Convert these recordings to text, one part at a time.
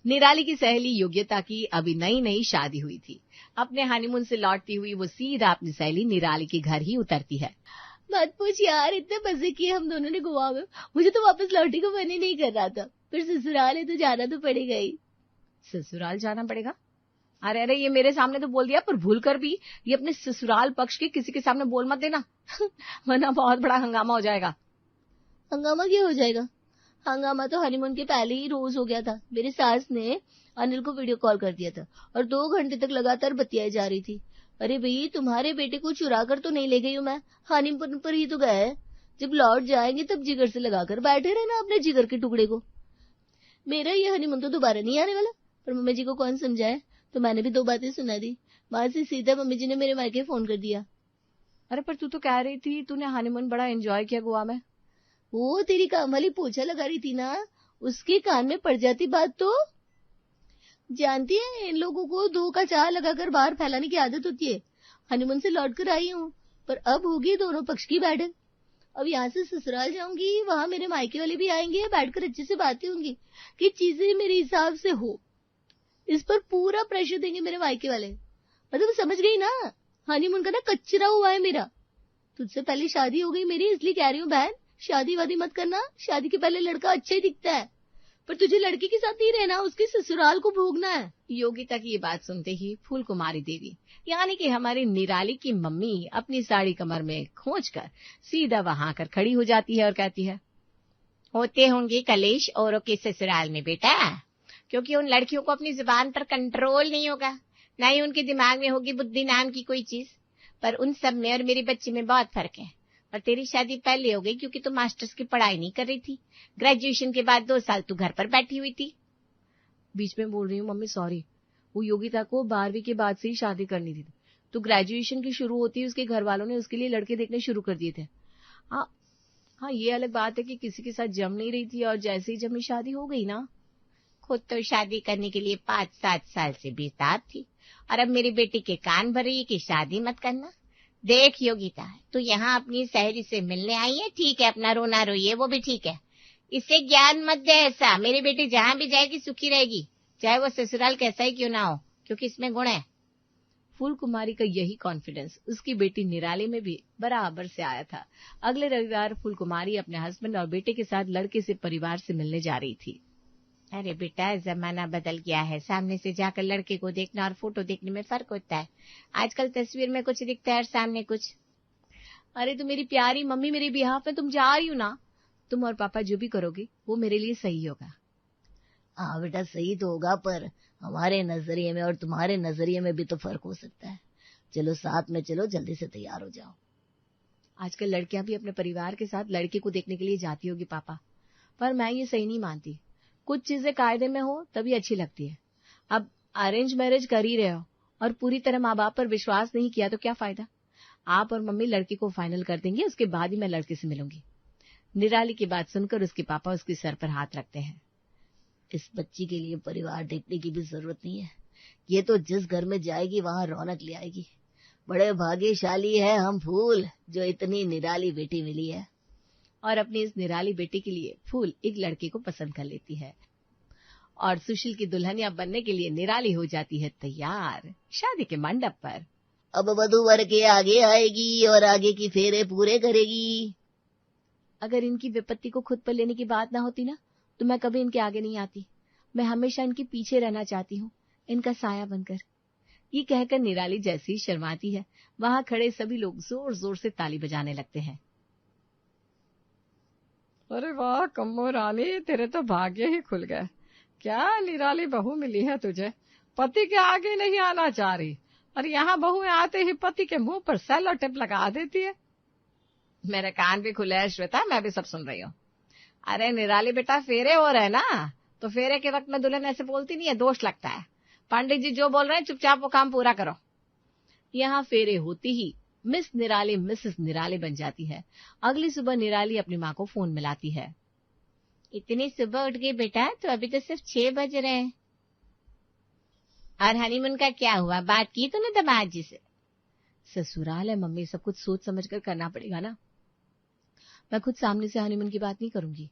निराली की सहेली योग्यता की अभी नई नई शादी हुई थी। अपने हनीमून से लौटती हुई वो सीधा अपनी सहेली निराली के घर ही उतरती है। मत पूछ यार, इतने मजे किए हम दोनों ने गोवा में। मुझे तो वापस लौटने को मन ही नहीं कर रहा था, फिर ससुराल है तो जाना तो पड़ेगा ही। ससुराल जाना पड़ेगा? अरे अरे, ये मेरे सामने तो बोल दिया, पर भूल कर भी ये अपने ससुराल पक्ष के किसी के सामने बोल मत देना वरना बहुत बड़ा हंगामा हो जाएगा। हंगामा क्या हो जाएगा? हंगामा तो हनीमून के पहले ही रोज हो गया था। मेरी सास ने अनिल को वीडियो कॉल कर दिया था और 2 घंटे तक लगातार बतियाई जा रही थी। अरे भाई, तुम्हारे बेटे को चुरा कर तो नहीं ले गई हूँ मैं, हनीमून पर ही तो गए। जब लौट जाएंगे तब जिगर से लगाकर बैठे रहना अपने जिगर के टुकड़े को। मेरा ये हनीमून तो दोबारा नहीं आने वाला। पर मम्मी जी को कौन समझाए, तो मैंने भी 2 बातें सुना दी। वहां से सीधा मम्मी जी ने मेरे मायके फोन कर दिया। अरे पर तू तो कह रही थी तूने हनीमून बड़ा एंजॉय किया गोवा में। वो तेरी काम वाली पोछा लगा रही थी ना, उसके कान में पड़ जाती बात तो। जानती है, इन लोगों को 2 का चाह लगाकर बाहर फैलाने की आदत होती है। हनीमून से लौट कर आई हूँ, पर अब होगी दोनों पक्ष की बैठक। अब यहाँ से ससुराल जाऊंगी, वहां मेरे मायके वाले भी आएंगे, बैठकर अच्छे से बातें होंगी कि चीजें मेरे हिसाब से हो। इस पर पूरा प्रेशर देंगे मेरे मायके वाले। मतलब समझ गई ना, हनीमून का ना कचरा हुआ है मेरा। तुझसे पहले शादी हो गई मेरी, इसलिए कह रही हूँ बहन, शादी वादी मत करना। शादी के पहले लड़का अच्छा ही दिखता है, पर तुझे लड़की के साथ नहीं रहना, उसके ससुराल को भोगना है। योगिता की ये बात सुनते ही फूल कुमारी देवी यानी कि हमारी निराली की मम्मी अपनी साड़ी कमर में खोज कर सीधा वहां आकर खड़ी हो जाती है और कहती है, होते होंगे कलेश औरों के ससुराल में बेटा, क्योंकि उन लड़कियों को अपनी जुबान पर कंट्रोल नहीं होगा, न ही उनके दिमाग में होगी बुद्धि नाम की कोई चीज। पर उन सब में और मेरी बच्ची में बहुत फर्क है। और तेरी शादी पहले हो गई क्योंकि तू मास्टर्स की पढ़ाई नहीं कर रही थी। ग्रेजुएशन के बाद 2 साल तू घर पर बैठी हुई थी। बीच में बोल रही हूँ मम्मी, सॉरी। वो योगिता को 12वीं के बाद से ही शादी करनी थी, तो ग्रेजुएशन की शुरू होती है उसके घर वालों ने उसके लिए लड़के देखने शुरू कर दिए थे। हाँ हाँ, ये अलग बात है कि किसी के साथ जम नहीं रही थी और जैसे ही जब शादी हो गई ना, खुद तो शादी करने के लिए 5-7 साल से बेताब थी और अब मेरी बेटी के कान भर रही है कि शादी मत करना। देख योगिता, तू यहाँ अपनी सहेली से मिलने आई है, ठीक है, अपना रोना रोइए, वो भी ठीक है। इससे ज्ञान मत दे ऐसा। मेरी बेटी जहां भी जाएगी सुखी रहेगी, चाहे वो ससुराल कैसा ही क्यों ना हो, क्योंकि इसमें गुण है। फूल कुमारी का यही कॉन्फिडेंस उसकी बेटी निराली में भी बराबर से आया था। अगले रविवार फूल कुमारी अपने हस्बैंड और बेटे के साथ लड़के से परिवार से मिलने जा रही थी। अरे बेटा, जमाना बदल गया है, सामने से जाकर लड़के को देखना और फोटो देखने में फर्क होता है। आजकल तस्वीर में कुछ दिखता है और सामने कुछ। अरे तो मेरी प्यारी मम्मी, मेरे बिहाफ में तुम जा रही हो ना, तुम और पापा जो भी करोगे वो मेरे लिए सही होगा। हाँ बेटा, सही तो होगा, पर हमारे नजरिए में और तुम्हारे नजरिए में भी तो फर्क हो सकता है। चलो साथ में चलो, जल्दी से तैयार हो जाओ। आजकल लड़कियां भी अपने परिवार के साथ लड़के को देखने के लिए जाती होगी पापा, पर मैं ये सही नहीं मानती। कुछ चीजें कायदे में हो तभी अच्छी लगती है। अब अरेंज मैरिज कर ही रहे हो और पूरी तरह माँ बाप पर विश्वास नहीं किया तो क्या फायदा। आप और मम्मी लड़के को फाइनल कर देंगे, उसके बाद ही मैं लड़के से मिलूंगी। निराली की बात सुनकर उसके पापा उसके सर पर हाथ रखते हैं। इस बच्ची के लिए परिवार देखने की भी जरूरत नहीं है, ये तो जिस घर में जाएगी वहां रौनक ले आएगी। बड़े भाग्यशाली है हम फूल, जो इतनी निराली बेटी मिली है। और अपनी इस निराली बेटी के लिए फूल एक लड़के को पसंद कर लेती है और सुशील की दुल्हनिया बनने के लिए निराली हो जाती है तैयार शादी के मंडप पर। अब वधू वर के आगे आएगी और आगे की फेरे पूरे करेगी। अगर इनकी विपत्ति को खुद पर लेने की बात ना होती ना, तो मैं कभी इनके आगे नहीं आती। मैं हमेशा इनके पीछे रहना चाहती हूँ, इनका साया बनकर। ये कहकर निराली जैसे ही शर्माती है, वहां खड़े सभी लोग जोर जोर से ताली बजाने लगते हैं। अरे वाह कम्मो रानी, तेरे तो भाग्य ही खुल गए। क्या निराली बहू मिली है तुझे, पति के आगे नहीं आना चाह रही और यहाँ बहुएं आते ही पति के मुंह पर सेलो टेप लगा देती है। मेरे कान भी खुले हैं श्वेता, मैं भी सब सुन रही हूँ। अरे निराली बेटा, फेरे हो रहे ना, तो फेरे के वक्त में दुल्हन ऐसे बोलती नहीं है, दोष लगता है। पंडित जी जो बोल रहे हैं चुपचाप वो काम पूरा करो। यहाँ फेरे होती ही मिस निराली मिसेस निराली बन जाती है। अगली सुबह निराली अपनी माँ को फोन मिलाती है। इतनी सुबह उठ गई बेटा, तो अभी तो सिर्फ 6 बज रहे हैं। और हनीमून का क्या हुआ, बात की तूने दामाद जी से? ससुराल है मम्मी, सब कुछ सोच समझ कर करना पड़ेगा ना। मैं खुद सामने से हनीमून की बात नहीं करूंगी।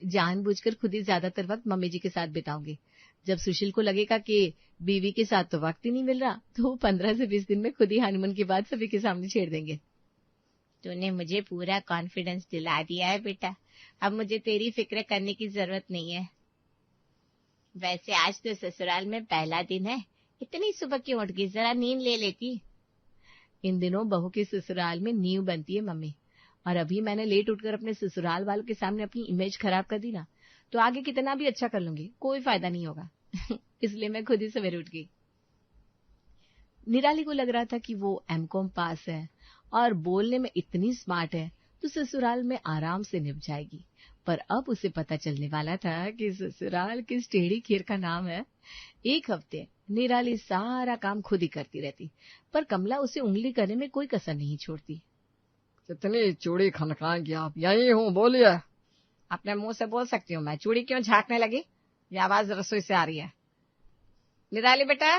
जानबूझकर खुद ही ज्यादातर वक्त मम्मी जी के साथ बिताऊंगी। जब सुशील को लगेगा कि बीवी के साथ तो वक्त ही नहीं मिल रहा, तो वो 15 से 20 दिन में खुद ही हनीमून की बात सभी के सामने छेड़ देंगे। तूने मुझे पूरा कॉन्फिडेंस दिला दिया है बेटा, अब मुझे तेरी फिक्र करने की जरूरत नहीं है। वैसे आज तो ससुराल में पहला दिन है, इतनी सुबह क्यों उठ गई, जरा नींद ले लेती। इन दिनों बहू के ससुराल में नींव बनती है मम्मी, और अभी मैंने लेट उठकर अपने ससुराल वालों के सामने अपनी इमेज खराब कर दी ना, तो आगे कितना भी अच्छा कर लूंगी कोई फायदा नहीं होगा। इसलिए मैं खुद ही सवेरे उठ गई। निराली को लग रहा था कि वो एमकॉम पास है और बोलने में इतनी स्मार्ट है तो ससुराल में आराम से निभ जाएगी, पर अब उसे पता चलने वाला था कि ससुराल किस टेढ़ी खीर का नाम है। एक हफ्ते निराली सारा काम खुद ही करती रहती, पर कमला उसे उंगली करने में कोई कसर नहीं छोड़ती। कितनी चूड़ी खनकाएंगी आप, यही हूँ, बोलिए। अपने मुंह से बोल सकती हूँ मैं, चूड़ी क्यों झांकने लगी? ये आवाज रसोई से आ रही है। निराली बेटा,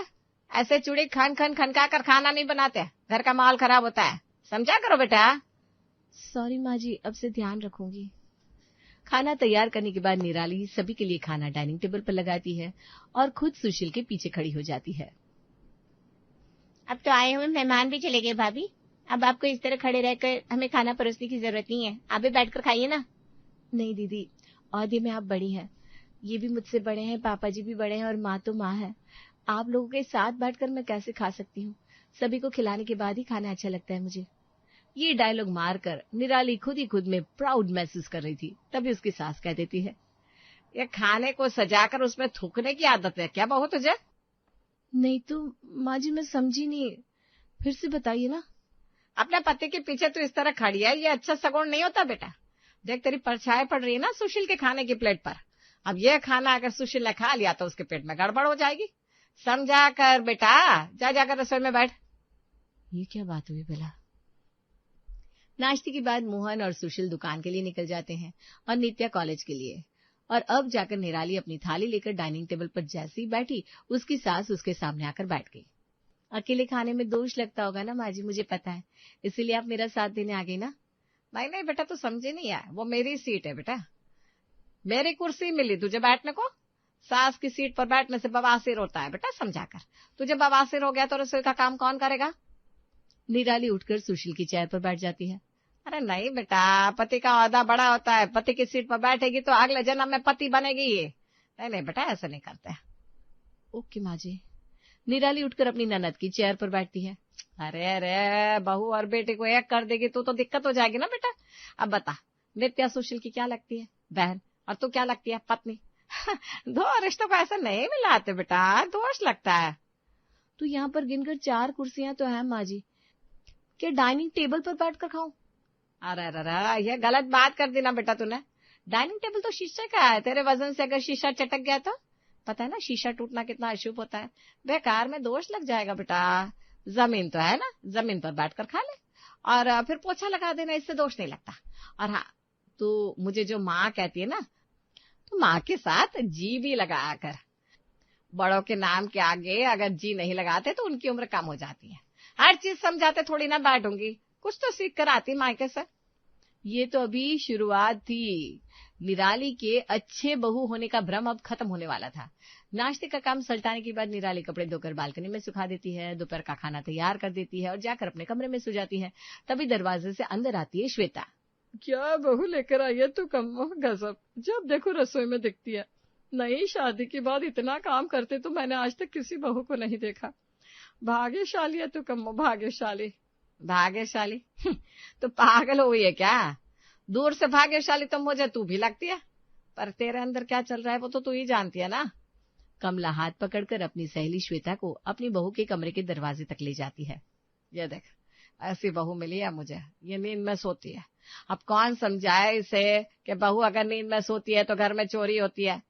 ऐसे चूड़ी खन खन खनका कर खाना नहीं बनाते, घर का माहौल खराब होता है, समझा करो बेटा। सॉरी माँ जी, अब से ध्यान रखूंगी। खाना तैयार करने के बाद निराली सभी के लिए खाना डाइनिंग टेबल पर लगाती है और खुद सुशील के पीछे खड़ी हो जाती है। अब तो आए हुए मेहमान भी चले गए भाभी, अब आपको इस तरह खड़े रहकर हमें खाना परोसने की जरूरत नहीं है, आप भी बैठकर खाइए ना। नहीं दीदी, औहदे में आप बड़ी हैं, ये भी मुझसे बड़े हैं, पापा जी भी बड़े हैं और माँ तो माँ है। आप लोगों के साथ बैठकर मैं कैसे खा सकती हूँ? सभी को खिलाने के बाद ही खाना अच्छा लगता है मुझे। ये डायलॉग मारकर निराली खुद ही खुद में प्राउड महसूस कर रही थी, तभी उसकी सास कह देती है, ये खाने को सजाकर उसमें थूकने की आदत है क्या बहू तुझे? नहीं तो माँ जी, मैं समझी नहीं, फिर से बताइए ना। अपने पति के पीछे तो इस तरह खड़ी है, ये अच्छा सगुन नहीं होता बेटा। देख तेरी परछाई पड़ रही है ना सुशील के खाने की प्लेट पर। अब ये खाना अगर सुशील ने खा लिया तो उसके पेट में गड़बड़ हो जाएगी, समझा कर बेटा। जा जाकर रसोई में बैठ। ये क्या बात हुई भला? नाश्ते के बाद मोहन और सुशील दुकान के लिए निकल जाते हैं और नित्या कॉलेज के लिए, और अब जाकर निराली अपनी थाली लेकर डाइनिंग टेबल पर जैसे ही बैठी, उसकी सास उसके सामने आकर बैठ गई। अकेले खाने में दोष लगता होगा ना माँ जी, मुझे पता है, इसीलिए आप मेरा साथ देने आ गई ना। नहीं नहीं बेटा, तू समझे नहीं है, वो मेरी सीट है बेटा, मेरी कुर्सी मिली तुझे बैठने को। सास की सीट पर बैठने से बवासीर होता है बेटा, समझा कर। तुझे बवासीर हो गया तो रसोई का काम कौन करेगा? निराली उठकर सुशील की चेयर पर बैठ जाती है। अरे नहीं बेटा, पति का ओहदा बड़ा होता है, पति की सीट पर बैठेगी तो अगले जन्म में पति बनेगी ये। नहीं नहीं बेटा, ऐसा नहीं करते। ओके माँ जी। निराली उठकर अपनी ननद की चेयर पर बैठती है। अरे अरे, बहू और बेटे को एक कर देगी तो दिक्कत हो जाएगी ना बेटा। अब बता, नित्या सुशील की क्या लगती है? बहन। और तू क्या लगती है? पत्नी। दो रिश्तों को ऐसा नहीं मिलाते बेटा, दोष लगता है। तो यहाँ पर गिनकर 4 कुर्सियां तो है माँ जी, क्या डाइनिंग टेबल पर बैठकर खाऊं? अरे अरे, ये गलत बात कर दी ना बेटा तूने। डाइनिंग टेबल तो शीशे का है, तेरे वजन से अगर शीशा चटक गया तो पता है ना शीशा टूटना कितना अशुभ होता है, बेकार में दोष लग जाएगा बेटा। जमीन तो है ना, जमीन पर बैठकर खा ले और फिर पोछा लगा देना, इससे दोष नहीं लगता। और हाँ, तो मुझे जो माँ कहती है ना, तो माँ के साथ जी भी लगा कर। बड़ों के नाम के आगे अगर जी नहीं लगाते तो उनकी उम्र कम हो जाती है। हर चीज समझाते थोड़ी ना बैठूंगी, कुछ तो सीख कर आती मायके से। ये तो अभी शुरुआत थी। निराली के अच्छे बहू होने का भ्रम अब खत्म होने वाला था। नाश्ते का काम सलटाने के बाद निराली कपड़े धोकर बालकनी में सुखा देती है, दोपहर का खाना तैयार कर देती है और जाकर अपने कमरे में सो जाती है। तभी दरवाजे से अंदर आती है श्वेता। क्या बहू लेकर आई है तू, कम्मो गजब, जब देखो रसोई में दिखती है। नई शादी के बाद इतना काम करते तो मैंने आज तक किसी बहू को नहीं देखा। भाग्यशाली है तू कम्मो, भाग्यशाली। भाग्यशाली? तो पागल हुई है क्या? दूर से भाग्यशाली तो मुझे तू भी लगती है, पर तेरे अंदर क्या चल रहा है वो तो तू ही जानती है ना। कमला हाथ पकड़कर अपनी सहेली श्वेता को अपनी बहू के कमरे के दरवाजे तक ले जाती है। ये देख, ऐसी बहू मिली है मुझे, ये नींद में सोती है। अब कौन समझाए इसे कि बहू अगर नींद में सोती है तो घर में चोरी होती है।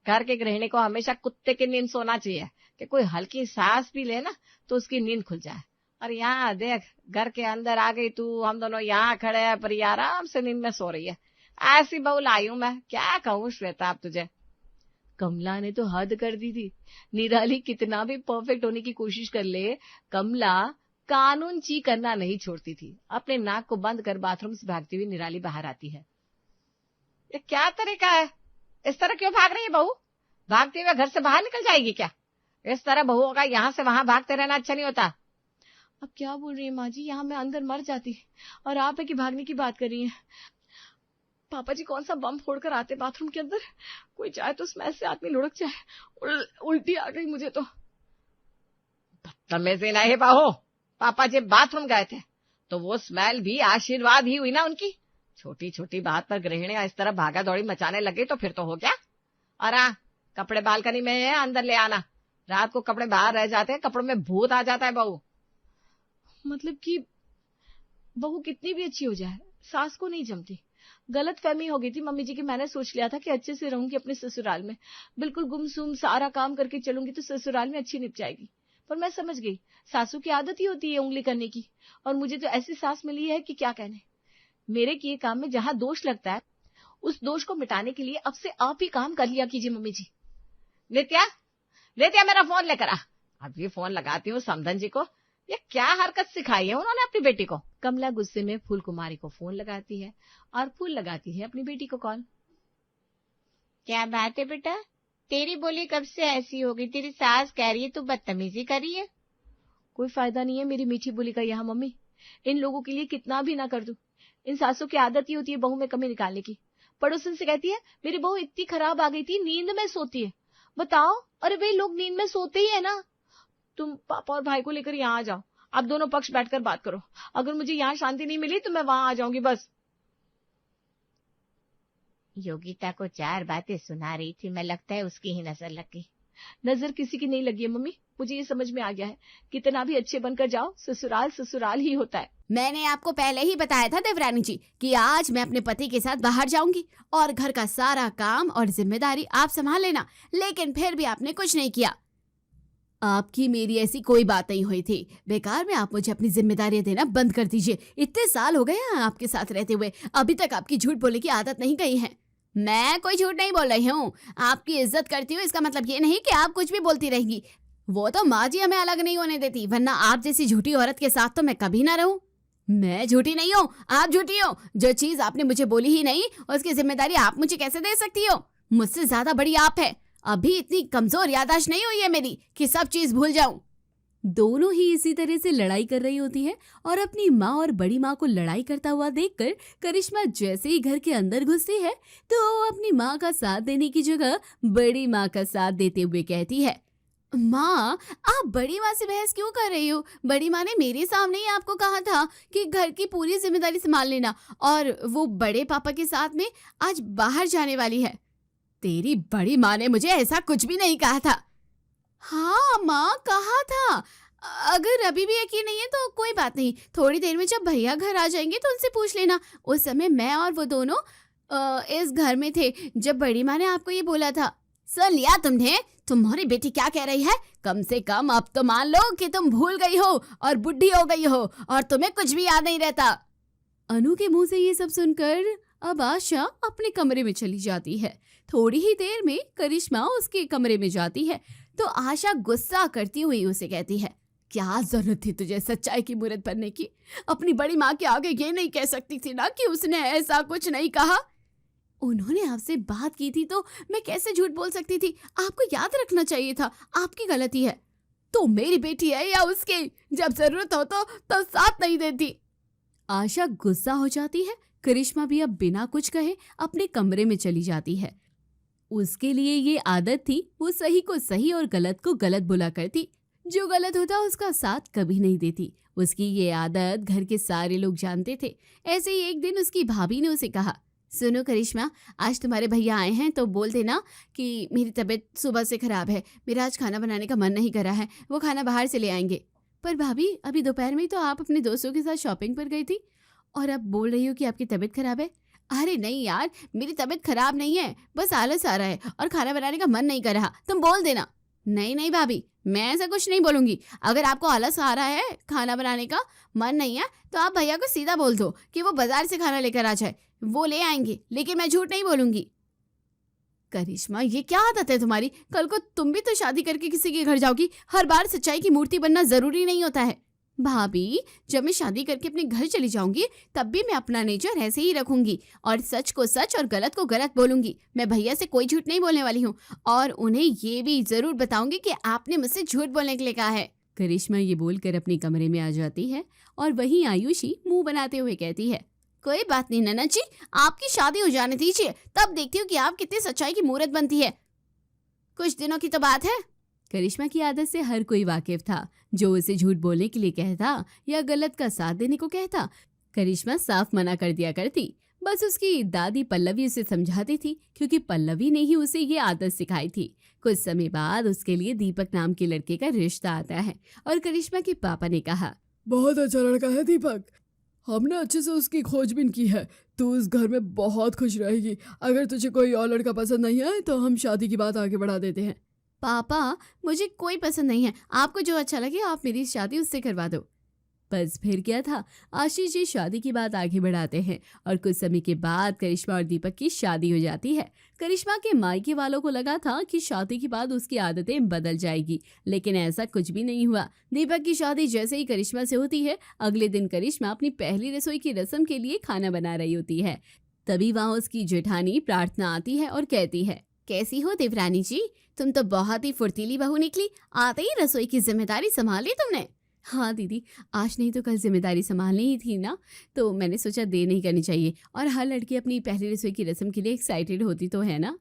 घर के गृहिणी को हमेशा कुत्ते की नींद सोना चाहिए कि कोई हल्की सांस भी ले ना तो उसकी नींद खुल जाए। और यहाँ देख, घर के अंदर आ गई तू, हम दोनों यहाँ खड़े हैं पर ये आराम से नींद में सो रही है। ऐसी बहू लाई हूं मैं, क्या कहूँ श्वेता अब तुझे। कमला ने तो हद कर दी थी। निराली कितना भी परफेक्ट होने की कोशिश कर ले, कमला कानून ची करना नहीं छोड़ती थी। अपने नाक को बंद कर बाथरूम से भागती हुई निराली बाहर आती है। ये क्या तरीका है? इस तरह क्यों भाग रही है बहू? भागते हुए घर से बाहर निकल जाएगी क्या? इस तरह बहुओं का यहाँ से वहां भागते रहना अच्छा नहीं होता। अब क्या बोल रही है माँ जी, यहाँ मैं अंदर मर जाती और आप है कि भागने की बात कर रही हैं। पापा जी कौन सा बम फोड़कर आते बाथरूम के अंदर, कोई चाहे तो स्मेल से आदमी लुढ़क जाए। उल्टी आ गई मुझे तो। बदतमीजी नहीं बहू, पापा जी बाथरूम गए थे तो वो स्मेल भी आशीर्वाद ही हुई ना उनकी। छोटी छोटी बात पर गृहिणियां इस तरह भागा दौड़ी मचाने लगे तो फिर तो हो गया। और हाँ, कपड़े बालकनी में है, अंदर ले आना। रात को कपड़े बाहर रह जाते हैं, कपड़ों में भूत आ जाता है बहू। मतलब कि बहू कितनी भी अच्छी हो जाए सास को नहीं जमती। गलत फहमी हो गई थी मम्मी जी की। मैंने सोच लिया था कि अच्छे से रहूंगी अपने ससुराल में, बिल्कुल गुमसुम सारा काम करके चलूंगी तो ससुराल में अच्छी निप जाएगी। पर मैं समझ गई सासू की आदत ही होती है उंगली करने की, और मुझे तो ऐसी सास मिली है कि क्या कहने। मेरे किए काम में जहां दोष लगता है उस दोष को मिटाने के लिए अब से आप ही काम कर लिया कीजिए मम्मी जी। नित्या, नित्या मेरा फोन लेकर आ। अभी फोन लगाती हूँ समधन जी को। ये क्या हरकत सिखाई है उन्होंने अपनी बेटी को। कमला गुस्से में फूल कुमारी को फोन लगाती है और फूल लगाती है अपनी बेटी को कॉल। क्या बात है बेटा, तेरी बोली कब से ऐसी हो गई? तेरी सास कह रही है तू बदतमीजी कर रही है। कोई फायदा नहीं है मेरी मीठी बोली का यहाँ मम्मी। इन लोगों के लिए कितना भी ना कर दूं, इन सासों की आदत ही होती है बहू में कमी निकालने की। पड़ोसन से कहती है मेरी बहू इतनी खराब आ गई थी, नींद में सोती है। बताओ, अरे भाई लोग नींद में सोते ही है ना। तुम पापा और भाई को लेकर यहाँ आ जाओ, आप दोनों पक्ष बैठकर बात करो। अगर मुझे यहाँ शांति नहीं मिली तो मैं वहां आ जाऊंगी बस। योगिता को 4 बातें सुना रही थी, मैं लगता है उसकी ही नजर लग गई। नजर किसी की नहीं लगी है मम्मी, मुझे ये समझ में आ गया है कितना भी अच्छे बनकर जाओ ससुराल ससुराल ही होता है। मैंने आपको पहले ही बताया था देवरानी जी कि आज मैं अपने पति के साथ बाहर जाऊंगी और घर का सारा काम और जिम्मेदारी आप संभाल लेना, लेकिन फिर भी आपने कुछ नहीं किया। आपकी मेरी ऐसी कोई बात नहीं हुई थी। बेकार में आप मुझे अपनी जिम्मेदारियां देना बंद कर दीजिए। इतने साल हो गए हैं आपके साथ रहते हुए, अभी तक आपकी झूठ बोलने की आदत नहीं गई है। मैं कोई झूठ नहीं बोल रही हूँ, आपकी इज्जत करती हूँ, इसका मतलब ये नहीं कि आप कुछ भी बोलती रहेंगी। वो तो माँ जी हमें अलग नहीं होने देती, वरना आप जैसी झूठी औरत के साथ तो मैं कभी ना रहूं। मैं झूठी नहीं हूँ, आप झूठी हो। जो चीज आपने मुझे बोली ही नहीं उसकी जिम्मेदारी आप मुझे कैसे दे सकती हो? मुझसे ज्यादा बड़ी आप है। अभी इतनी कमजोर याददाश्त नहीं हुई है मेरी कि सब चीज भूल जाऊं। दोनों ही इसी तरह से लड़ाई कर रही होती है और अपनी माँ और बड़ी माँ को लड़ाई करता हुआ देखकर करिश्मा जैसे ही घर के अंदर घुसती है तो वो अपनी माँ का साथ देने की जगह बड़ी माँ का साथ देते हुए कहती है, माँ आप बड़ी माँ से बहस क्यों कर रही हो? बड़ी माँ ने मेरे सामने ही आपको कहा था कि घर की पूरी जिम्मेदारी संभाल लेना, और वो बड़े पापा के साथ में आज बाहर जाने वाली है। तेरी बड़ी माँ ने मुझे ऐसा कुछ भी नहीं कहा था। हाँ माँ कहा था। अगर अभी भी यकीन नहीं है तो कोई बात नहीं, थोड़ी देर में जब भैया घर आ जाएंगे तो उनसे पूछ लेना। उस समय मैं और वो दोनों इस घर में थे जब बड़ी माँ ने आपको ये बोला था। सुन लिया तुमने? तुम्हारी बेटी क्या कह रही है? कम से कम अब तो मान लो कि तुम भूल गई हो और बुढ़ी हो गई हो और तुम्हें कुछ भी याद नहीं रहता। अनु के मुंह से ये सब सुनकर अब आशा अपने कमरे में चली जाती है। थोड़ी ही देर में करिश्मा उसके कमरे में जाती है तो आशा गुस्सा करती हुई उसे कहती है, क्या जरूरत थी तुझे सच्चाई की मूरत बनने की? अपनी बड़ी माँ के आगे ये नहीं कह सकती थी ना कि उसने ऐसा कुछ नहीं कहा? उन्होंने आपसे बात की थी तो मैं कैसे झूठ बोल सकती थी? आपको याद रखना चाहिए था, आपकी गलती है। तो मेरी बेटी है या उसकी? जब जरूरत हो तो साथ नहीं देती। आशा गुस्सा हो जाती है। करिश्मा भी अब बिना कुछ कहे अपने कमरे में चली जाती है। उसके लिए ये आदत थी, वो सही को सही और गलत को गलत बोला करती। जो गलत होता उसका साथ कभी नहीं देती। उसकी ये आदत घर के सारे लोग जानते थे। ऐसे ही एक दिन उसकी भाभी ने उसे कहा, सुनो करिश्मा, आज तुम्हारे भैया आए हैं तो बोल देना कि मेरी तबीयत सुबह से खराब है, मेरा आज खाना बनाने का मन नहीं कर रहा है, वो खाना बाहर से ले आएंगे। पर भाभी अभी दोपहर में तो आप अपने दोस्तों के साथ शॉपिंग पर गई थी और अब बोल रही हो कि आपकी तबीयत खराब है। अरे नहीं यार, मेरी तबीयत खराब नहीं है, बस आलस आ रहा है और खाना बनाने का मन नहीं कर रहा, तुम बोल देना। नहीं भाभी, मैं ऐसा कुछ नहीं बोलूंगी। अगर आपको आलस आ रहा है, खाना बनाने का मन नहीं है, तो आप भैया को सीधा बोल दो कि वो बाजार से खाना लेकर आ जाए, वो ले आएंगे, लेकिन मैं झूठ नहीं बोलूंगी। करिश्मा ये क्या आदत है तुम्हारी? कल को तुम भी तो शादी करके किसी के घर जाओगी। हर बार सच्चाई की मूर्ति बनना जरूरी नहीं होता है। भाभी, जब मैं शादी करके अपने घर चली जाऊंगी तब भी मैं अपना नेचर ऐसे ही रखूंगी और सच को सच और गलत को गलत बोलूंगी। मैं भैया से कोई झूठ नहीं बोलने वाली हूँ और उन्हें ये भी जरूर बताऊंगी कि आपने मुझसे झूठ बोलने के लिए कहा है। करिश्मा ये बोलकर अपने कमरे में आ जाती है और वहीं आयुषी मुंह बनाते हुए कहती है, कोई बात नहीं ननद जी, आपकी शादी हो जाने दीजिए, तब देखती हूँ कि आप कितनी सच्चाई की मूरत बनती है। कुछ दिनों की तो बात है। करिश्मा की आदत से हर कोई वाकिफ था। जो उसे झूठ बोलने के लिए कहता या गलत का साथ देने को कहता, करिश्मा साफ मना कर दिया करती। बस उसकी दादी पल्लवी उसे समझाती थी, क्योंकि पल्लवी ने ही उसे ये आदत सिखाई थी। कुछ समय बाद उसके लिए दीपक नाम के लड़के का रिश्ता आता है और करिश्मा के पापा ने कहा, बहुत अच्छा लड़का है दीपक, हमने अच्छे से उसकी खोजबीन की है। तू इस घर में बहुत खुश रहेगी। अगर तुझे कोई और लड़का पसंद नहीं आए तो हम शादी की बात आगे बढ़ा देते हैं। पापा, मुझे कोई पसंद नहीं है, आपको जो अच्छा लगे आप मेरी शादी उससे करवा दो। बस फिर क्या था, आशीष जी शादी की बात आगे बढ़ाते हैं और कुछ समय के बाद करिश्मा और दीपक की शादी हो जाती है। करिश्मा के मायके वालों को लगा था कि शादी के बाद उसकी आदतें बदल जाएगी, लेकिन ऐसा कुछ भी नहीं हुआ। दीपक की शादी जैसे ही करिश्मा से होती है, अगले दिन करिश्मा अपनी पहली रसोई की रस्म के लिए खाना बना रही होती है। तभी वहाँ उसकी जेठानी प्रार्थना आती है और कहती है, कैसी हो देवरानी जी, तुम तो बहुत ही फुर्तीली बहू निकली, आते ही रसोई की जिम्मेदारी संभाल ली तुमने। हाँ दीदी, आज नहीं तो कल जिम्मेदारी संभालनी ही थी ना, तो मैंने सोचा देर नहीं करनी चाहिए। और हर लड़की अपनी पहली रसोई की रस्म के लिए एक्साइटेड होती तो है ना।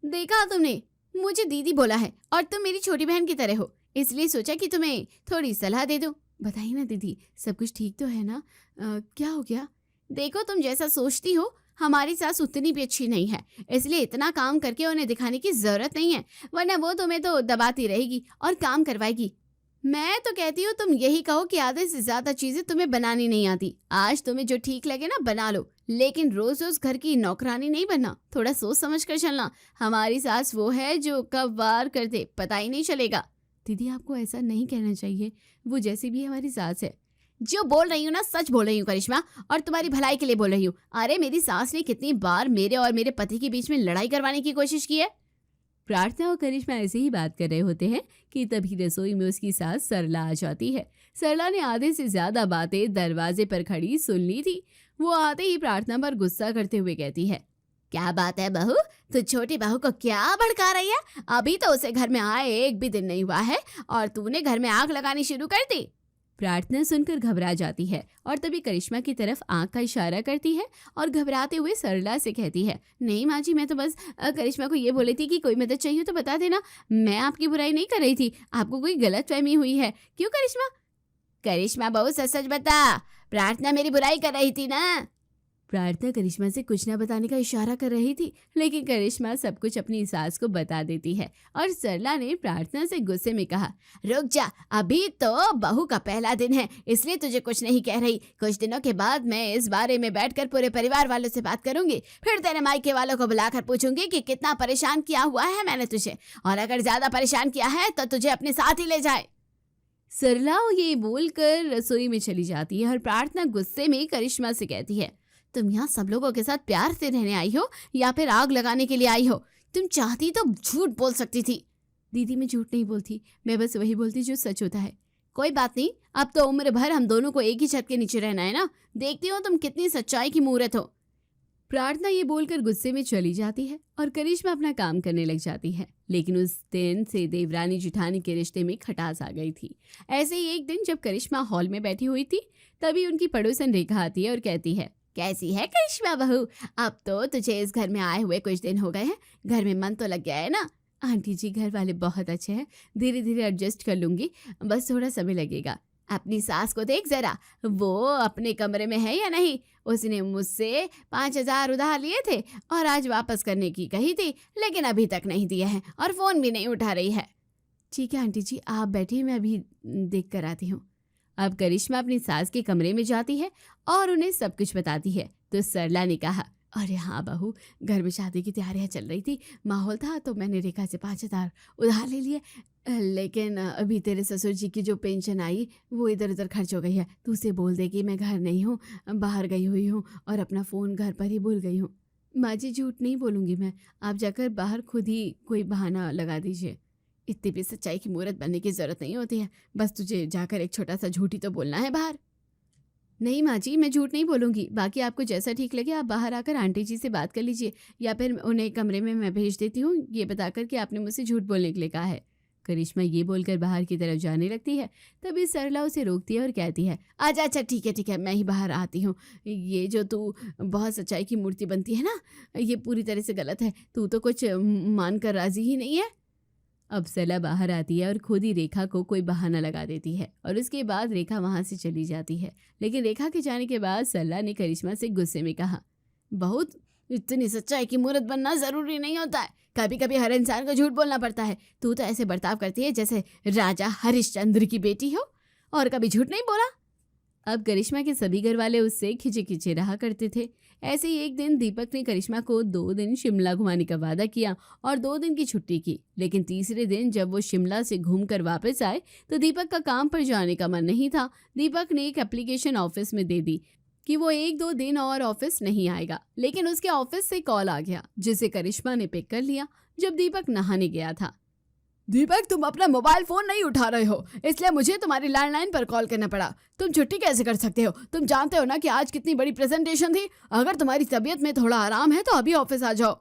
देखा तुमने, मुझे दीदी बोला है और तुम मेरी छोटी बहन की तरह हो, इसलिए सोचा कि तुम्हें थोड़ी सलाह दे दूं। बताइए ना दीदी, सब कुछ ठीक तो है ना? क्या हो गया? देखो, तुम जैसा सोचती हो हमारी सास उतनी भी अच्छी नहीं है, इसलिए इतना काम करके उन्हें दिखाने की जरूरत नहीं है, वरना वो तुम्हें तो दबाती रहेगी और काम करवाएगी। मैं तो कहती हूँ तुम यही कहो कि आधे से ज्यादा चीजें तुम्हें बनानी नहीं आती। आज तुम्हें जो ठीक लगे ना बना लो, लेकिन रोज रोज घर की नौकरानी नहीं बनना। थोड़ा सोच समझ कर चलना। हमारी सास वो है जो कब वार कर दे पता ही नहीं चलेगा। दीदी, आपको ऐसा नहीं कहना चाहिए, वो जैसी भी हमारी सास है। जो बोल रही हूँ ना सच बोल रही हूँ करिश्मा, और तुम्हारी भलाई के लिए बोल रही हूँ। अरे मेरी सास ने कितनी बार मेरे और मेरे पति के बीच में लड़ाई करवाने की कोशिश की है। प्रार्थना और करिश्मा ऐसे ही बात कर रहे होते हैं कि तभी रसोई में उसकी सास सरला आ जाती है। सरला ने आधे से ज्यादा बातें दरवाजे पर खड़ी सुन ली थी। वो आते ही प्रार्थना पर गुस्सा करते हुए कहती है, क्या बात है बहू, तू छोटी बहू को क्या भड़का रही है? अभी तो उसे घर में आए एक भी दिन नहीं हुआ है और तूने घर में आग लगानी शुरू कर दी। प्रार्थना सुनकर घबरा जाती है और तभी करिश्मा की तरफ आंख का इशारा करती है और घबराते हुए सरला से कहती है, नहीं माँ जी, मैं तो बस करिश्मा को ये बोली थी कि कोई मदद चाहिए तो बता देना, मैं आपकी बुराई नहीं कर रही थी, आपको कोई गलतफहमी हुई है। क्यों करिश्मा? करिश्मा बहू सच सच बता, प्रार्थना मेरी बुराई कर रही थी ना? प्रार्थना करिश्मा से कुछ न बताने का इशारा कर रही थी, लेकिन करिश्मा सब कुछ अपनी सास को बता देती है और सरला ने प्रार्थना से गुस्से में कहा, रुक जा, अभी तो बहू का पहला दिन है, इसलिए तुझे कुछ नहीं कह रही। कुछ दिनों के बाद मैं इस बारे में बैठकर पूरे परिवार वालों से बात करूंगी, फिर तेरे मायके वालों को बुलाकर पूछूंगी कि कितना परेशान किया हुआ है मैंने तुझे, और अगर ज्यादा परेशान किया है तो तुझे अपने साथ ही ले जाए। सरला ये बोलकर रसोई में चली जाती है और प्रार्थना गुस्से में करिश्मा से कहती है, तुम यहाँ सब लोगों के साथ प्यार से रहने आई हो या फिर आग लगाने के लिए आई हो? तुम चाहती तो झूठ बोल सकती थी। दीदी, मैं झूठ नहीं बोलती, मैं बस वही बोलती जो सच होता है। कोई बात नहीं, अब तो उम्र भर हम दोनों को एक ही छत के नीचे रहना है ना, देखती हो तुम कितनी सच्चाई की मूरत हो। प्रार्थना ये बोलकर गुस्से में चली जाती है और करिश्मा अपना काम करने लग जाती है। लेकिन उस दिन से देवरानी जिठानी के रिश्ते में खटास आ गई थी। ऐसे ही एक दिन जब करिश्मा हॉल में बैठी हुई थी, तभी उनकी पड़ोसन रेखा आती है और कहती है, कैसी है करिश्मा बहू, अब तो तुझे इस घर में आए हुए कुछ दिन हो गए हैं, घर में मन तो लग गया है ना? आंटी जी, घर वाले बहुत अच्छे हैं, धीरे धीरे एडजस्ट कर लूंगी, बस थोड़ा समय लगेगा। अपनी सास को देख जरा, वो अपने कमरे में है या नहीं? उसने मुझसे 5,000 उधार लिए थे और आज वापस करने की कही थी, लेकिन अभी तक नहीं दिया है और फोन भी नहीं उठा रही है। ठीक है आंटी जी, आप बैठिए, मैं अभी देख कर आती हूँ। अब करिश्मा अपनी सास के कमरे में जाती है और उन्हें सब कुछ बताती है। तो सरला ने कहा, अरे हाँ बहू, घर में शादी की तैयारियां चल रही थी, माहौल था तो मैंने रेखा से 5,000 उधार ले लिए, लेकिन अभी तेरे ससुर जी की जो पेंशन आई वो इधर उधर खर्च हो गई है। तू उसे बोल दे कि मैं घर नहीं हूँ, बाहर गई हुई हूँ और अपना फ़ोन घर पर ही भूल गई हूँ। माँ जी, झूठ नहीं बोलूँगी मैं, आप जाकर बाहर खुद ही कोई बहाना लगा दीजिए। इतनी भी सच्चाई की मूर्त बनने की जरूरत नहीं होती है, बस तुझे जाकर एक छोटा सा झूठ ही तो बोलना है बाहर। नहीं माँ जी, मैं झूठ नहीं बोलूंगी। बाकी आपको जैसा ठीक लगे आप बाहर आकर आंटी जी से बात कर लीजिए, या फिर उन्हें कमरे में मैं भेज देती हूँ ये बताकर कि आपने मुझसे झूठ बोलने के लिए कहा है। करिश्मा ये बोलकर बाहर की तरफ जाने लगती है। तभी सरला उसे रोकती है और कहती है, अच्छा अच्छा ठीक है मैं ही बाहर आती हूँ। ये जो तू बहुत सच्चाई की मूर्ति बनती है ना, ये पूरी तरह से गलत है। तू तो कुछ मान कर राजी ही नहीं है। अब सरला बाहर आती है और खुद ही रेखा को कोई बहाना लगा देती है और उसके बाद रेखा वहां से चली जाती है। लेकिन रेखा के जाने के बाद सरला ने करिश्मा से गुस्से में कहा, बहुत इतनी सच्चाई की मूर्त बनना जरूरी नहीं होता है, कभी कभी हर इंसान को झूठ बोलना पड़ता है। तू तो ऐसे बर्ताव करती है जैसे राजा हरिश्चंद्र की बेटी हो, और कभी झूठ नहीं बोला। अब करिश्मा के सभी घर वाले उससे खिंचे खिंचे रहा करते थे। ऐसे ही एक दिन दीपक ने करिश्मा को 2 दिन शिमला घुमाने का वादा किया और 2 दिन की छुट्टी की। लेकिन तीसरे दिन जब वो शिमला से घूमकर वापस आए तो दीपक का काम पर जाने का मन नहीं था। दीपक ने एक एप्लीकेशन ऑफिस में दे दी कि वो 1-2 दिन और ऑफिस नहीं आएगा। लेकिन उसके ऑफिस से कॉल आ गया जिसे करिश्मा ने पिक कर लिया जब दीपक नहाने गया था। दीपक, तुम अपना मोबाइल फोन नहीं उठा रहे हो, इसलिए मुझे तुम्हारी लैंडलाइन पर कॉल करना पड़ा। तुम छुट्टी कैसे कर सकते हो? तुम जानते हो ना कि आज कितनी बड़ी प्रेजेंटेशन थी। अगर तुम्हारी तबीयत में थोड़ा आराम है तो अभी ऑफिस आ जाओ।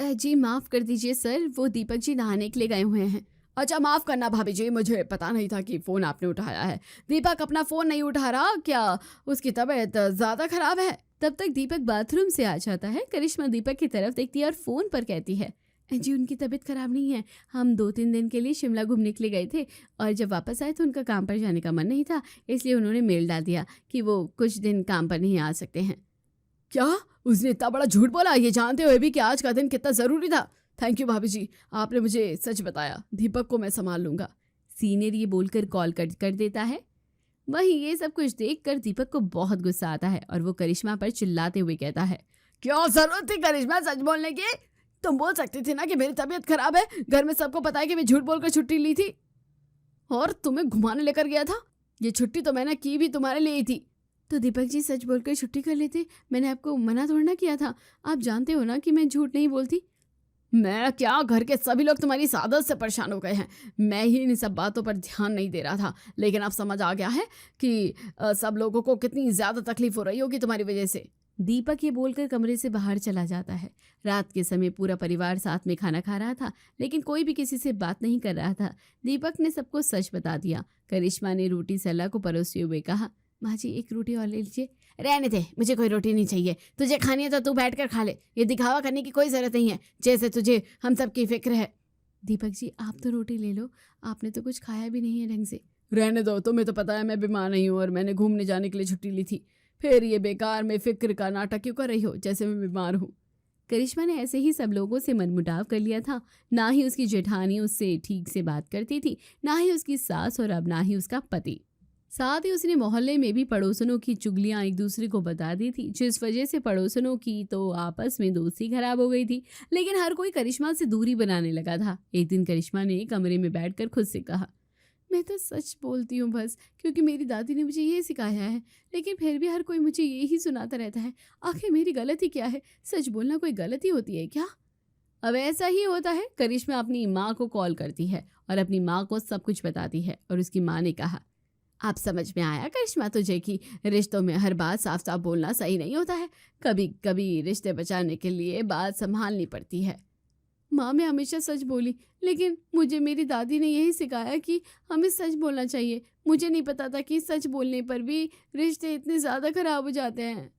जी माफ कर दीजिए सर, वो दीपक जी नहाने के लिए गए हुए हैं। अच्छा माफ करना भाभी जी, मुझे पता नहीं था कि फोन आपने उठाया है। दीपक अपना फोन नहीं उठा रहा, क्या उसकी तबीयत ज्यादा खराब है? तब तक दीपक बाथरूम से आ जाता है। करिश्मा दीपक की तरफ देखती है और फोन पर कहती है, जी उनकी तबीयत खराब नहीं है, हम 2-3 दिन के लिए शिमला घूमने के लिए गए थे और जब वापस आए तो उनका काम पर जाने का मन नहीं था, इसलिए उन्होंने मेल डाल दिया कि वो कुछ दिन काम पर नहीं आ सकते हैं। क्या? उसने इतना बड़ा झूठ बोला, ये जानते हुए भी कि आज का दिन कितना जरूरी था? थैंक यू भाभी जी, आपने मुझे सच बताया। दीपक को मैं संभाल लूंगा। सीनियर ये बोलकर कॉल कट कर देता है। वहीं ये सब कुछ देखकर दीपक को बहुत गुस्सा आता है और वो करिश्मा पर चिल्लाते हुए कहता है, क्या जरूरत थी करिश्मा सच बोलने की? तुम बोल सकती थी ना कि मेरी तबीयत खराब है, घर में सबको पता है कि मैं झूठ बोलकर छुट्टी ली थी और तुम्हें घुमाने लेकर गया था। ये छुट्टी तो मैंने की भी तुम्हारे लिए ही थी। तो दीपक जी सच बोलकर छुट्टी कर लेते, मैंने आपको मना थोड़ा ना किया था। आप जानते हो ना कि मैं झूठ नहीं बोलती। मैं क्या, घर के सभी लोग तुम्हारी इस आदत से परेशान हो गए हैं। मैं ही इन सब बातों पर ध्यान नहीं दे रहा था, लेकिन अब समझ आ गया है कि सब लोगों को कितनी ज्यादा तकलीफ हो रही होगी तुम्हारी वजह से। दीपक ये बोलकर कमरे से बाहर चला जाता है। रात के समय पूरा परिवार साथ में खाना खा रहा था, लेकिन कोई भी किसी से बात नहीं कर रहा था। दीपक ने सबको सच बता दिया। करिश्मा ने रोटी सरला को परोसते हुए कहा, माँ जी एक रोटी और ले लीजिए। रहने दे, मुझे कोई रोटी नहीं चाहिए, तुझे खानी है तो तू बैठकर खा ले, ये दिखावा करने की कोई जरूरत नहीं है जैसे तुझे हम सब की फिक्र है। दीपक जी आप तो रोटी ले लो, आपने तो कुछ खाया भी नहीं है ढंग से। रहने दो, तुम्हें तो पता है मैं बीमार नहीं हूँ और मैंने घूमने जाने के लिए छुट्टी ली थी, फिर ये बेकार में फिक्र का नाटक क्यों कर रही हो जैसे मैं बीमार हूँ। करिश्मा ने ऐसे ही सब लोगों से मनमुटाव कर लिया था। ना ही उसकी जेठानी उससे ठीक से बात करती थी, ना ही उसकी सास और अब ना ही उसका पति। साथ ही उसने मोहल्ले में भी पड़ोसनों की चुगलियां एक दूसरे को बता दी थी, जिस वजह से पड़ोसनों की तो आपस में दोस्ती खराब हो गई थी। लेकिन हर कोई करिश्मा से दूरी बनाने लगा था। एक दिन करिश्मा ने कमरे में बैठकर खुद से कहा, मैं तो सच बोलती हूँ बस, क्योंकि मेरी दादी ने मुझे ये सिखाया है, लेकिन फिर भी हर कोई मुझे ये ही सुनाता रहता है। आखिर मेरी गलती क्या है? सच बोलना कोई गलती होती है क्या? अब ऐसा ही होता है। करिश्मा अपनी माँ को कॉल करती है और अपनी माँ को सब कुछ बताती है और उसकी माँ ने कहा, आप समझ में आया करिश्मा तुझे कि रिश्तों में हर बात साफ साफ बोलना सही नहीं होता है, कभी कभी रिश्ते बचाने के लिए बात संभालनी पड़ती है। माँ मैं हमेशा सच बोली, लेकिन मुझे मेरी दादी ने यही सिखाया कि हमें सच बोलना चाहिए। मुझे नहीं पता था कि सच बोलने पर भी रिश्ते इतने ज़्यादा खराब हो जाते हैं।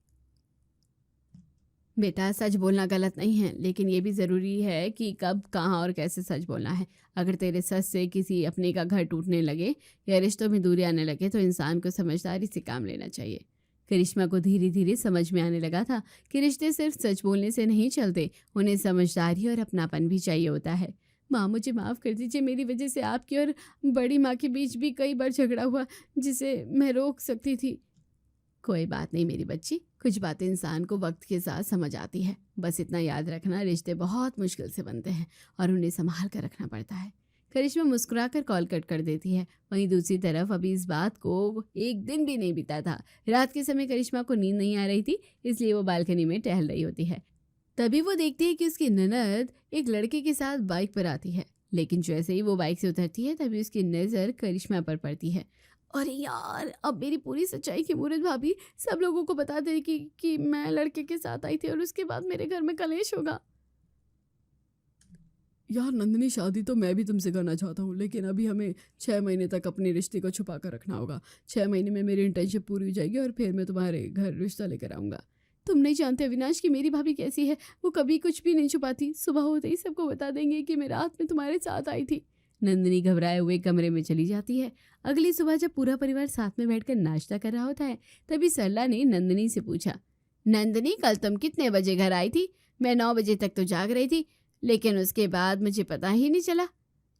बेटा सच बोलना गलत नहीं है, लेकिन ये भी ज़रूरी है कि कब, कहाँ और कैसे सच बोलना है। अगर तेरे सच से किसी अपने का घर टूटने लगे या रिश्तों में दूरी आने लगे तो इंसान को समझदारी से काम लेना चाहिए। करिश्मा को धीरे धीरे समझ में आने लगा था कि रिश्ते सिर्फ सच बोलने से नहीं चलते, उन्हें समझदारी और अपनापन भी चाहिए होता है। माँ मुझे माफ़ कर दीजिए, मेरी वजह से आपकी और बड़ी माँ के बीच भी कई बार झगड़ा हुआ जिसे मैं रोक सकती थी। कोई बात नहीं मेरी बच्ची, कुछ बातें इंसान को वक्त के साथ समझ आती है। बस इतना याद रखना, रिश्ते बहुत मुश्किल से बनते हैं और उन्हें संभाल कर रखना पड़ता है। करिश्मा मुस्कुराकर कॉल कट कर देती है। वहीं दूसरी तरफ अभी इस बात को एक दिन भी नहीं बीता था। रात के समय करिश्मा को नींद नहीं आ रही थी, इसलिए वो बालकनी में टहल रही होती है। तभी वो देखती है कि उसकी ननद एक लड़के के साथ बाइक पर आती है। लेकिन जैसे ही वो बाइक से उतरती है तभी उसकी नज़र करिश्मा पर पड़ती है। अरे यार, अब मेरी पूरी सच्चाई की मूरत भाभी सब लोगों को बता दे कि मैं लड़के के साथ आई थी और उसके बाद मेरे घर में कलेश होगा। यार नंदिनी, शादी तो मैं भी तुमसे करना चाहता हूँ, लेकिन अभी हमें 6 महीने तक अपने रिश्ते को छुपा कर रखना होगा। 6 महीने में मेरी इंटेंशन पूरी हो जाएगी और फिर मैं तुम्हारे घर रिश्ता लेकर आऊँगा। तुम नहीं जानते अविनाश कि मेरी भाभी कैसी है। वो कभी कुछ भी नहीं छुपाती। सुबह होते ही सबको बता देंगे कि मैं रात में तुम्हारे साथ आई थी। नंदिनी घबराए हुए कमरे में चली जाती है। अगली सुबह जब पूरा परिवार साथ में बैठकर नाश्ता कर रहा होता है तभी सरला ने नंदिनी से पूछा, नंदिनी, कल तुम कितने बजे घर आई थी? मैं 9 बजे तक तो जाग रही थी, लेकिन उसके बाद मुझे पता ही नहीं चला।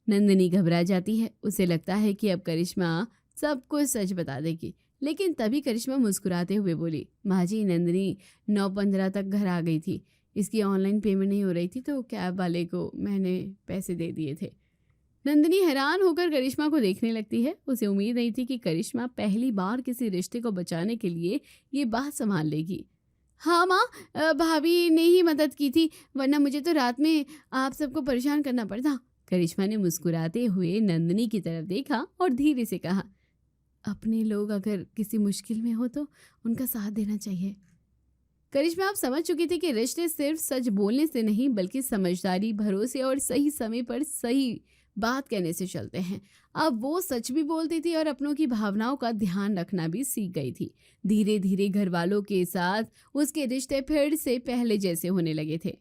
नंदिनी घबरा जाती है। उसे लगता है कि अब करिश्मा सब कुछ सच बता देगी, लेकिन तभी करिश्मा मुस्कुराते हुए बोली, माँ जी, नंदिनी 9:15 तक घर आ गई थी। इसकी ऑनलाइन पेमेंट नहीं हो रही थी तो कैब वाले को मैंने पैसे दे दिए थे। नंदिनी हैरान होकर करिश्मा को देखने लगती है। उसे उम्मीद नहीं थी कि करिश्मा पहली बार किसी रिश्ते को बचाने के लिए ये बात संभाल लेगी। हाँ माँ, भाभी ने ही मदद की थी, वरना मुझे तो रात में आप सबको परेशान करना पड़ता। करिश्मा ने मुस्कुराते हुए नंदिनी की तरफ देखा और धीरे से कहा, अपने लोग अगर किसी मुश्किल में हो तो उनका साथ देना चाहिए। करिश्मा अब समझ चुकी थी कि रिश्ते सिर्फ सच बोलने से नहीं बल्कि समझदारी, भरोसे और सही समय पर सही बात कहने से चलते हैं। अब वो सच भी बोलती थी और अपनों की भावनाओं का ध्यान रखना भी सीख गई थी। धीरे धीरे घर वालों के साथ उसके रिश्ते फिर से पहले जैसे होने लगे थे।